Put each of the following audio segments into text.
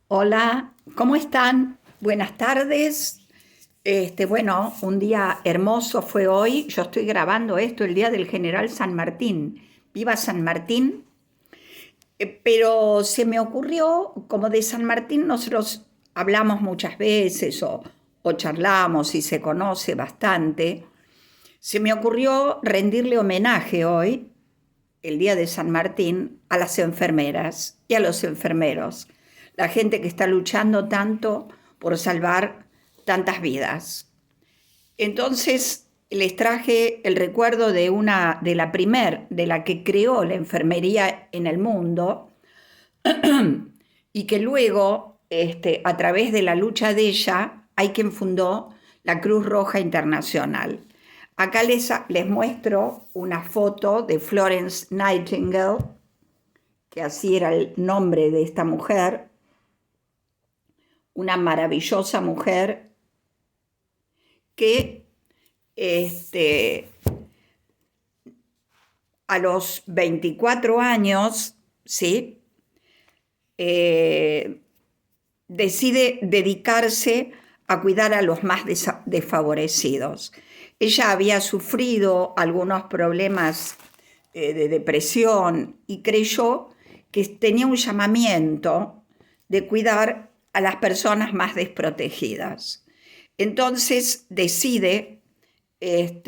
Hola, ¿cómo están? Buenas tardes. Bueno, un día hermoso fue hoy. Yo estoy grabando esto el día del General San Martín. Viva San Martín. Pero se me ocurrió, como de San Martín nosotros hablamos muchas veces o charlamos y se conoce bastante, se me ocurrió rendirle homenaje hoy, el día de San Martín, a las enfermeras y a los enfermeros, la gente que está luchando tanto por salvar tantas vidas. Entonces les traje el recuerdo de la que creó la enfermería en el mundo y que luego, a través de la lucha de ella, hay quien fundó la Cruz Roja Internacional. Acá les muestro una foto de Florence Nightingale, que así era el nombre de esta mujer, una maravillosa mujer que a los 24 años, ¿sí? Decide dedicarse a cuidar a los más desfavorecidos. Ella había sufrido algunos problemas de depresión y creyó que tenía un llamamiento de cuidar a las personas más desprotegidas. Entonces decide eh,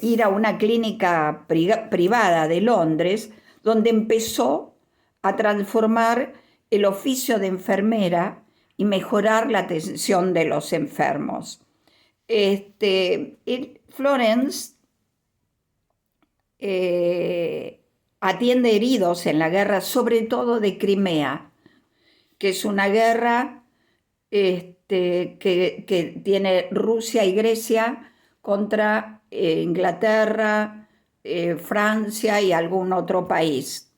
ir a una clínica privada de Londres, donde empezó a transformar el oficio de enfermera y mejorar la atención de los enfermos. Florence atiende heridos en la guerra, sobre todo de Crimea, que es una guerra que tiene Rusia y Grecia contra Inglaterra, Francia y algún otro país.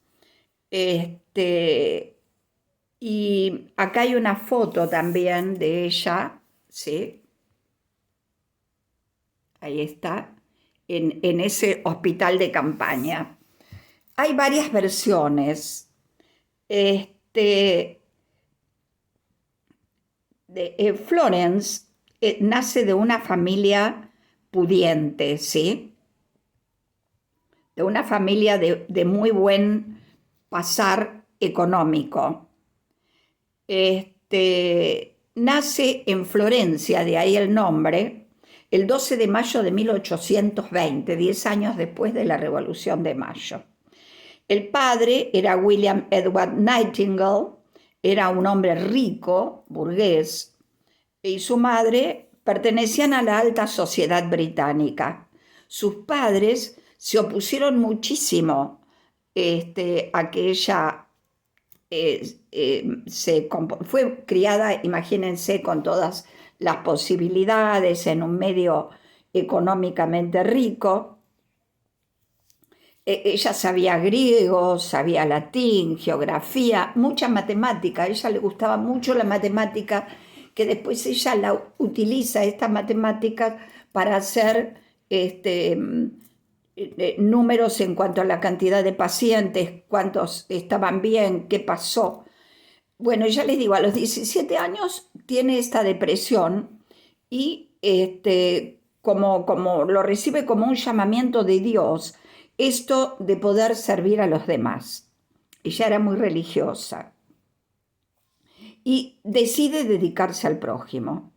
Y acá hay una foto también de ella, ¿sí? Ahí está, en ese hospital de campaña. Hay varias versiones. Florence nace de una familia pudiente, ¿sí? De una familia de muy buen pasar económico. Nace en Florencia, de ahí el nombre, el 12 de mayo de 1820, 10 años después de la Revolución de Mayo. El padre era William Edward Nightingale, era un hombre rico, burgués, y su madre pertenecían a la alta sociedad británica. Sus padres se opusieron muchísimo a que ella fue criada, imagínense, con todas las posibilidades en un medio económicamente rico. Ella sabía griego, sabía latín, geografía, mucha matemática. A ella le gustaba mucho la matemática, que después ella la utiliza, estas matemáticas, para hacer números en cuanto a la cantidad de pacientes, cuántos estaban bien, qué pasó. Bueno, ya les digo, a los 17 años tiene esta depresión y como lo recibe como un llamamiento de Dios, esto de poder servir a los demás. Ella era muy religiosa y decide dedicarse al prójimo.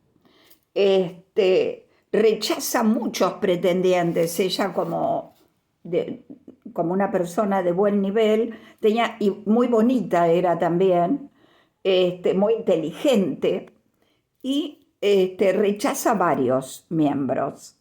Rechaza muchos pretendientes. Ella como una persona de buen nivel, y muy bonita era también, muy inteligente, y rechaza varios miembros.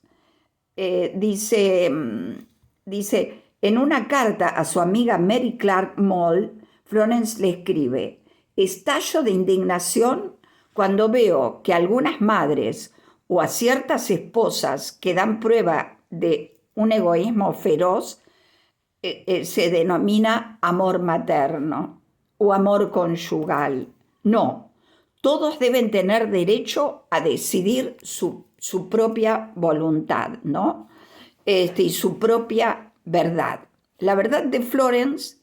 Dice, en una carta a su amiga Mary Clark Moll, Florence le escribe: estallo de indignación cuando veo que algunas madres o a ciertas esposas que dan prueba de un egoísmo feroz se denomina amor materno o amor conyugal. No, todos deben tener derecho a decidir su propia voluntad, ¿no? Y su propia verdad. La verdad de Florence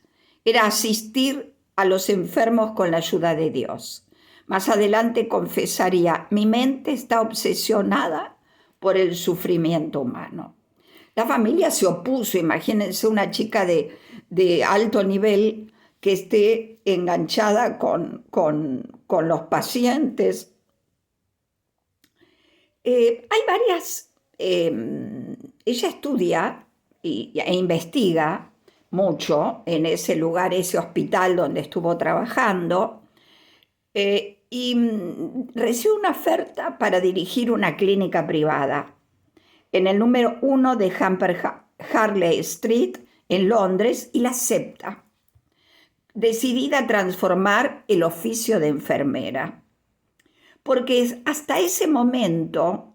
era asistir a los enfermos con la ayuda de Dios. Más adelante confesaría, mi mente está obsesionada por el sufrimiento humano. La familia se opuso, imagínense una chica de alto nivel que esté enganchada con los pacientes. Hay varias, ella estudia e investiga mucho en ese lugar, ese hospital donde estuvo trabajando, y recibe una oferta para dirigir una clínica privada en el número 1 de Harley Street en Londres, y la acepta, decidida a transformar el oficio de enfermera, porque hasta ese momento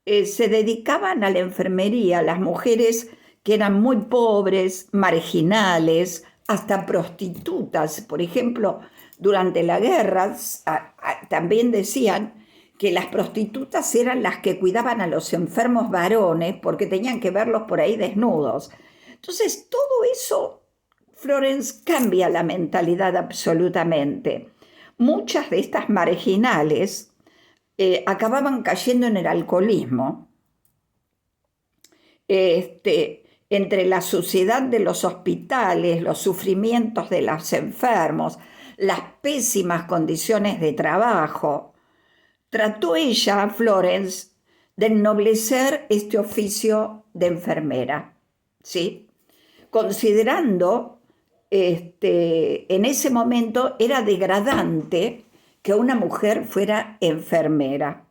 se dedicaban a la enfermería las mujeres que eran muy pobres, marginales, hasta prostitutas. Por ejemplo, durante la guerra también decían que las prostitutas eran las que cuidaban a los enfermos varones porque tenían que verlos por ahí desnudos. Entonces, todo eso, Florence cambia la mentalidad absolutamente. Muchas de estas marginales acababan cayendo en el alcoholismo. Entre la suciedad de los hospitales, los sufrimientos de los enfermos, las pésimas condiciones de trabajo, trató ella, Florence, de ennoblecer este oficio de enfermera, ¿sí? Considerando, en ese momento era degradante que una mujer fuera enfermera,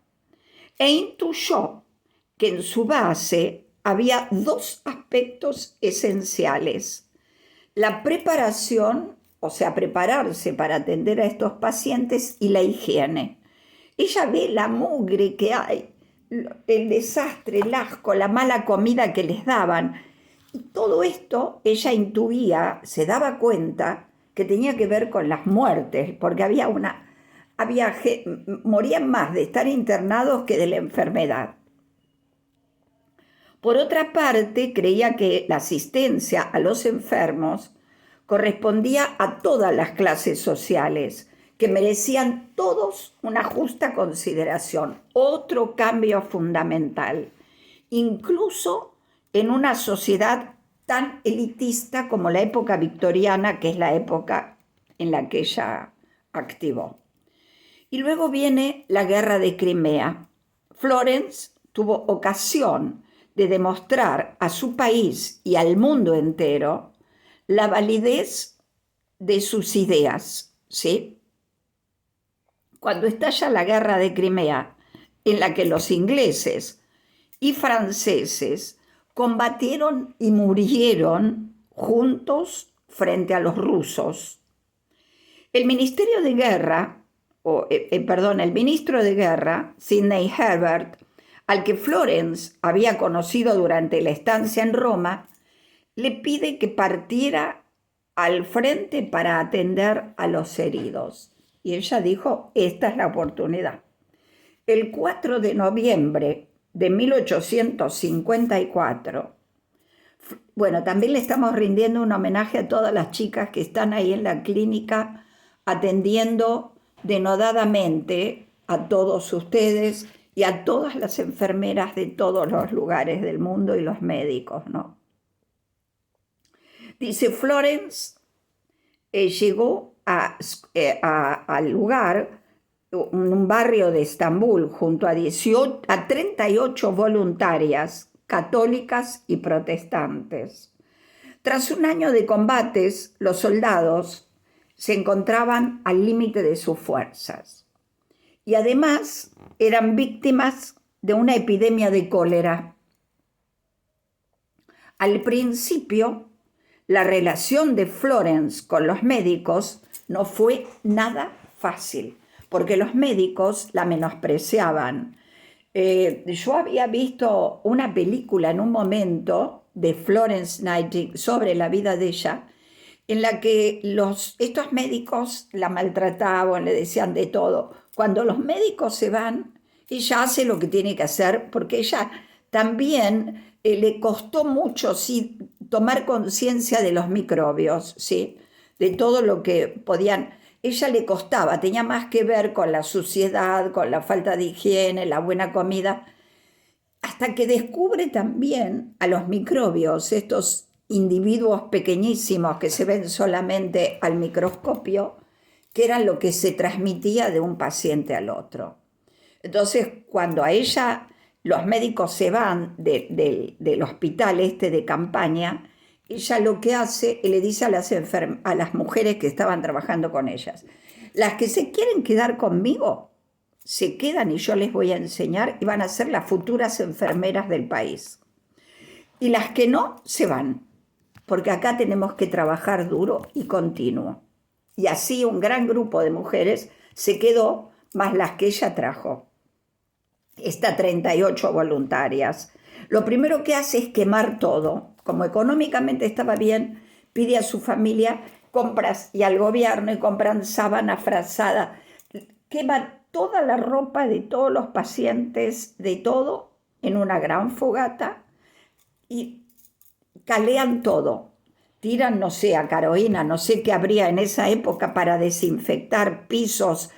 e intuyó que en su base había dos aspectos esenciales: la preparación, o sea, prepararse para atender a estos pacientes, y la higiene. Ella ve la mugre que hay, el desastre, el asco, la mala comida que les daban, y todo esto ella intuía, se daba cuenta que tenía que ver con las muertes, porque morían más de estar internados que de la enfermedad. Por otra parte, creía que la asistencia a los enfermos correspondía a todas las clases sociales, que merecían todos una justa consideración. Otro cambio fundamental, incluso en una sociedad tan elitista como la época victoriana, que es la época en la que ella activó. Y luego viene la guerra de Crimea. Florence tuvo ocasión de demostrar a su país y al mundo entero la validez de sus ideas, ¿sí? Cuando estalla la guerra de Crimea, en la que los ingleses y franceses combatieron y murieron juntos frente a los rusos, el Ministerio de Guerra, el ministro de Guerra, Sidney Herbert, al que Florence había conocido durante la estancia en Roma, le pide que partiera al frente para atender a los heridos. Y ella dijo, esta es la oportunidad. El 4 de noviembre de 1854, bueno, también le estamos rindiendo un homenaje a todas las chicas que están ahí en la clínica atendiendo denodadamente a todos ustedes y a todas las enfermeras de todos los lugares del mundo y los médicos, ¿no? Dice, Florence llegó al lugar, un barrio de Estambul, junto a 38 voluntarias católicas y protestantes. Tras un año de combates, los soldados se encontraban al límite de sus fuerzas y además eran víctimas de una epidemia de cólera. Al principio, la relación de Florence con los médicos no fue nada fácil, porque los médicos la menospreciaban. Yo había visto una película en un momento de Florence Nightingale sobre la vida de ella, en la que estos médicos la maltrataban, le decían de todo. Cuando los médicos se van, ella hace lo que tiene que hacer, porque ella también le costó mucho, sí, tomar conciencia de los microbios, ¿sí? De todo lo que podían. Ella le costaba, tenía más que ver con la suciedad, con la falta de higiene, la buena comida, hasta que descubre también a los microbios, estos individuos pequeñísimos que se ven solamente al microscopio, que eran lo que se transmitía de un paciente al otro. Entonces, cuando a ella los médicos se van del hospital este de campaña, ella lo que hace, le dice a las mujeres que estaban trabajando con ellas: las que se quieren quedar conmigo, se quedan y yo les voy a enseñar y van a ser las futuras enfermeras del país. Y las que no, se van, porque acá tenemos que trabajar duro y continuo. Y así un gran grupo de mujeres se quedó, más las que ella trajo. Está 38 voluntarias. Lo primero que hace es quemar todo. Como económicamente estaba bien, pide a su familia compras y al gobierno y compran sábana frazada. Quema toda la ropa de todos los pacientes, de todo, en una gran fogata y calean todo. Tiran, no sé, a Carolina, no sé qué habría en esa época para desinfectar pisos,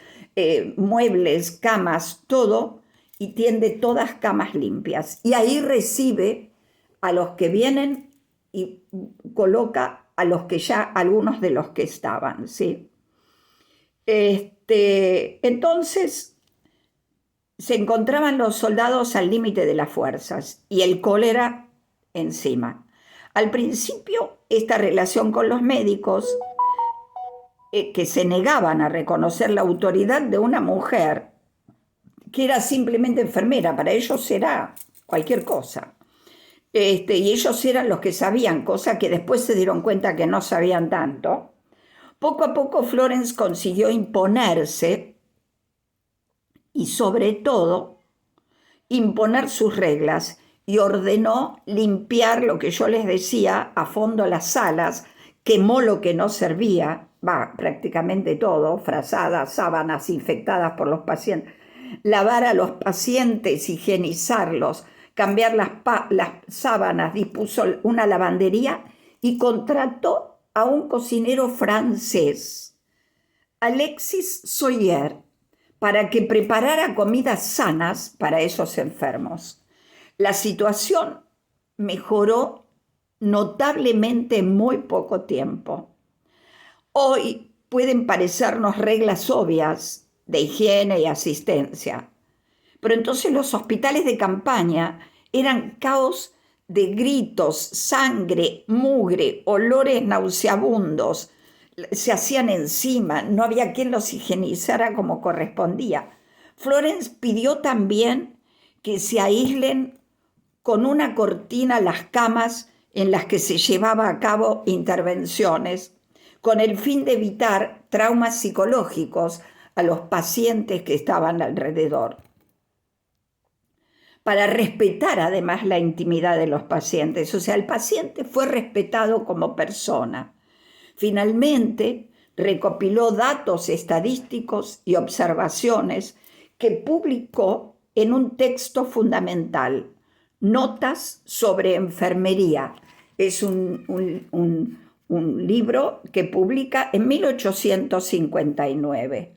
muebles, camas, todo, y tiende todas camas limpias. Y ahí recibe a los que vienen y coloca a los que ya, algunos de los que estaban, ¿sí? Entonces se encontraban los soldados al límite de las fuerzas y el cólera encima. Al principio, esta relación con los médicos, que se negaban a reconocer la autoridad de una mujer que era simplemente enfermera, para ellos era cualquier cosa. Y ellos eran los que sabían, cosa que después se dieron cuenta que no sabían tanto. Poco a poco Florence consiguió imponerse y sobre todo imponer sus reglas, y ordenó limpiar lo que yo les decía a fondo las salas, quemó lo que no servía, prácticamente todo, frazadas, sábanas infectadas por los pacientes, lavar a los pacientes, higienizarlos, cambiar las sábanas, dispuso una lavandería y contrató a un cocinero francés, Alexis Soyer, para que preparara comidas sanas para esos enfermos. La situación mejoró notablemente en muy poco tiempo. Hoy pueden parecernos reglas obvias de higiene y asistencia, pero entonces los hospitales de campaña eran caos de gritos, sangre, mugre, olores nauseabundos, se hacían encima, no había quien los higienizara como correspondía. Florence pidió también que se aíslen con una cortina las camas en las que se llevaba a cabo intervenciones, con el fin de evitar traumas psicológicos a los pacientes que estaban alrededor. Para respetar además la intimidad de los pacientes, o sea, el paciente fue respetado como persona. Finalmente, recopiló datos estadísticos y observaciones que publicó en un texto fundamental, Notas sobre enfermería. Es un libro que publica en 1859.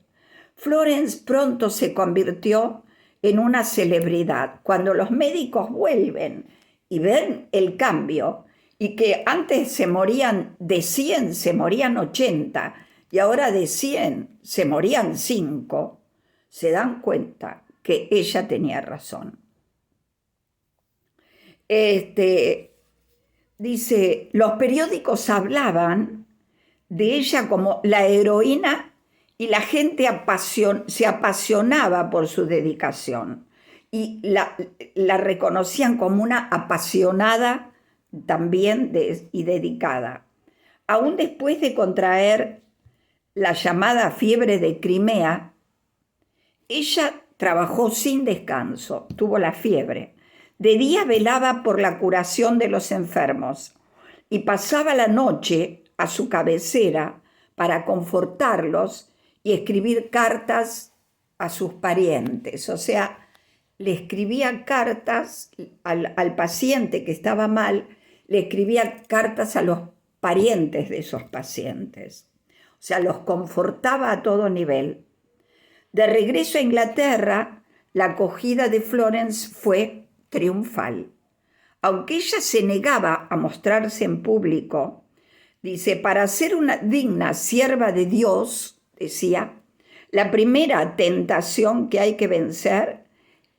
Florence pronto se convirtió en una celebridad. Cuando los médicos vuelven y ven el cambio, y que antes se morían de 100, se morían 80, y ahora de 100 se morían 5, se dan cuenta que ella tenía razón. Dice, los periódicos hablaban de ella como la heroína y la gente se apasionaba por su dedicación y la reconocían como una apasionada también y dedicada. Aún después de contraer la llamada fiebre de Crimea, ella trabajó sin descanso, tuvo la fiebre. De día velaba por la curación de los enfermos y pasaba la noche a su cabecera para confortarlos y escribir cartas a sus parientes. O sea, le escribía cartas al paciente que estaba mal, le escribía cartas a los parientes de esos pacientes. O sea, los confortaba a todo nivel. De regreso a Inglaterra, la acogida de Florence fue triunfal. Aunque ella se negaba a mostrarse en público, dice, para ser una digna sierva de Dios, decía, la primera tentación que hay que vencer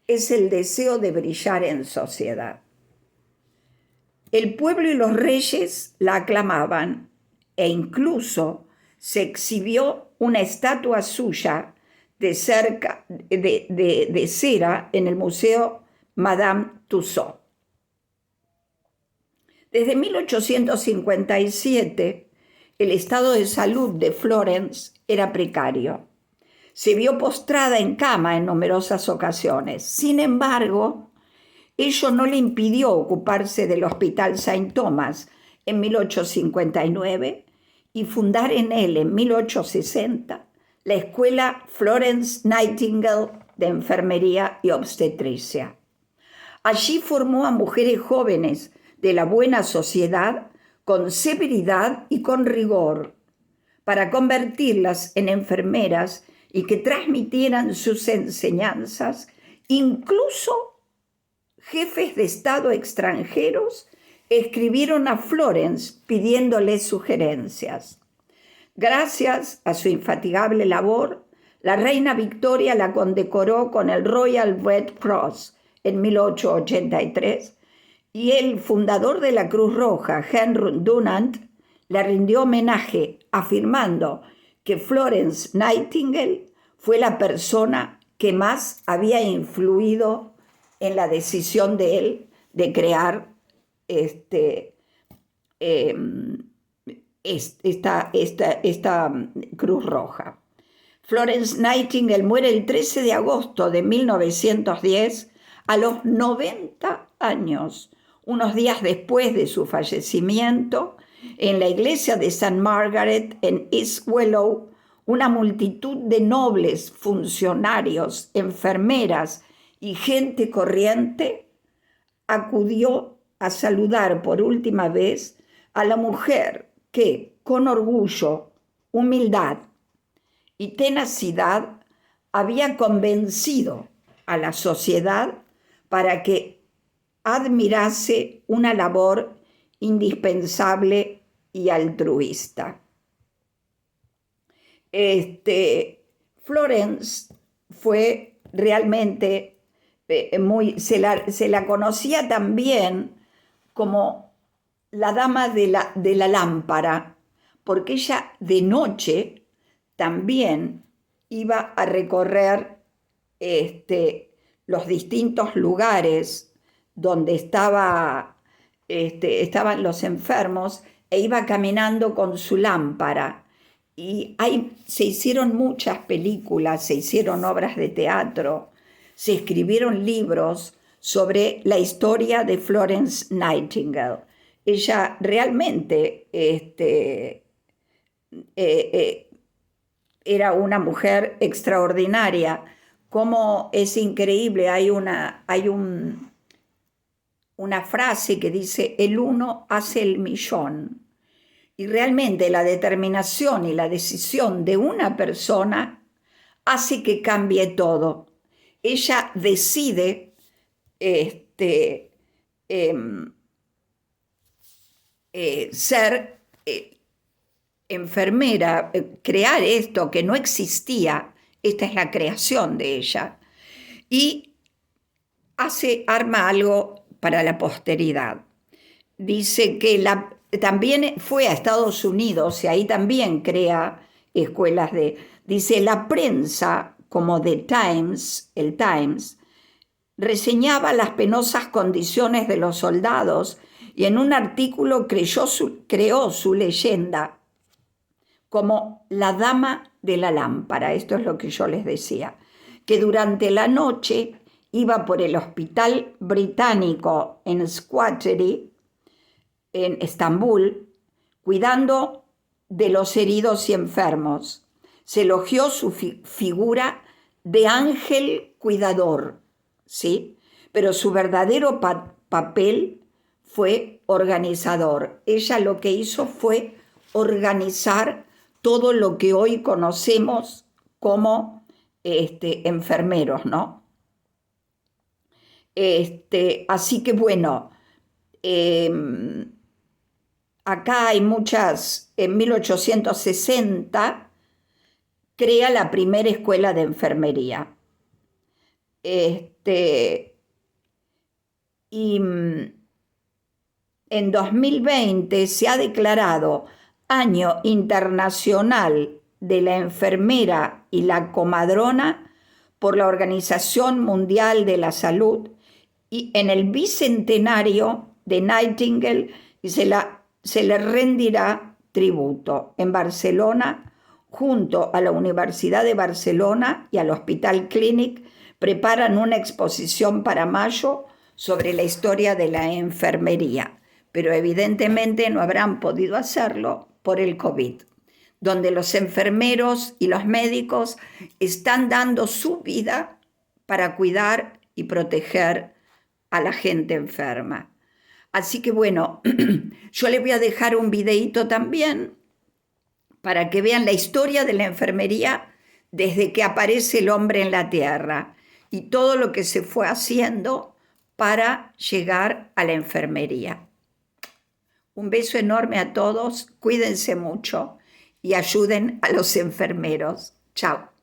es el deseo de brillar en sociedad. El pueblo y los reyes la aclamaban e incluso se exhibió una estatua suya de cera en el Museo Madame Tussauds. Desde 1857, el estado de salud de Florence era precario. Se vio postrada en cama en numerosas ocasiones. Sin embargo, ello no le impidió ocuparse del Hospital Saint Thomas en 1859 y fundar en él en 1860 la Escuela Florence Nightingale de Enfermería y Obstetricia. Allí formó a mujeres jóvenes de la buena sociedad con severidad y con rigor, para convertirlas en enfermeras y que transmitieran sus enseñanzas, incluso jefes de Estado extranjeros escribieron a Florence pidiéndole sugerencias. Gracias a su infatigable labor, la reina Victoria la condecoró con el Royal Red Cross en 1883 y el fundador de la Cruz Roja, Henry Dunant, le rindió homenaje afirmando que Florence Nightingale fue la persona que más había influido en la decisión de él de crear esta Cruz Roja. Florence Nightingale muere el 13 de agosto de 1910 a los 90 años, unos días después de su fallecimiento. En la iglesia de St. Margaret en East Wellow, una multitud de nobles, funcionarios, enfermeras y gente corriente acudió a saludar por última vez a la mujer que, con orgullo, humildad y tenacidad, había convencido a la sociedad para que admirase una labor indispensable y altruista. Florence fue realmente se la conocía también como la dama de la lámpara, porque ella de noche también iba a recorrer los distintos lugares donde estaban los enfermos e iba caminando con su lámpara. Y se hicieron muchas películas, se hicieron obras de teatro, se escribieron libros sobre la historia de Florence Nightingale. Ella realmente era una mujer extraordinaria. Como es increíble, hay una frase que dice, el uno hace el millón. Y realmente la determinación y la decisión de una persona hace que cambie todo. Ella decide ser enfermera, crear esto que no existía. Esta es la creación de ella. Y arma algo para la posteridad. Dice que también fue a Estados Unidos y ahí también crea escuelas dice, la prensa, como el Times, reseñaba las penosas condiciones de los soldados y en un artículo creó su leyenda como la dama de la lámpara. Esto es lo que yo les decía, que durante la noche iba por el hospital británico en Squattery, en Estambul, cuidando de los heridos y enfermos. Se elogió su figura de ángel cuidador, ¿sí? Pero su verdadero papel fue organizador. Ella lo que hizo fue organizar todo lo que hoy conocemos como enfermeros, ¿no? Así que bueno, acá hay muchas, en 1860 crea la primera escuela de enfermería. Y en 2020 se ha declarado Año Internacional de la Enfermera y la Comadrona por la Organización Mundial de la Salud y en el bicentenario de Nightingale y se le rendirá tributo en Barcelona junto a la Universidad de Barcelona y al Hospital Clínic. Preparan una exposición para mayo sobre la historia de la enfermería, pero evidentemente no habrán podido hacerlo por el COVID, donde los enfermeros y los médicos están dando su vida para cuidar y proteger a la gente enferma. Así que bueno, yo les voy a dejar un videíto también para que vean la historia de la enfermería desde que aparece el hombre en la tierra y todo lo que se fue haciendo para llegar a la enfermería. Un beso enorme a todos, cuídense mucho y ayuden a los enfermeros. Chao.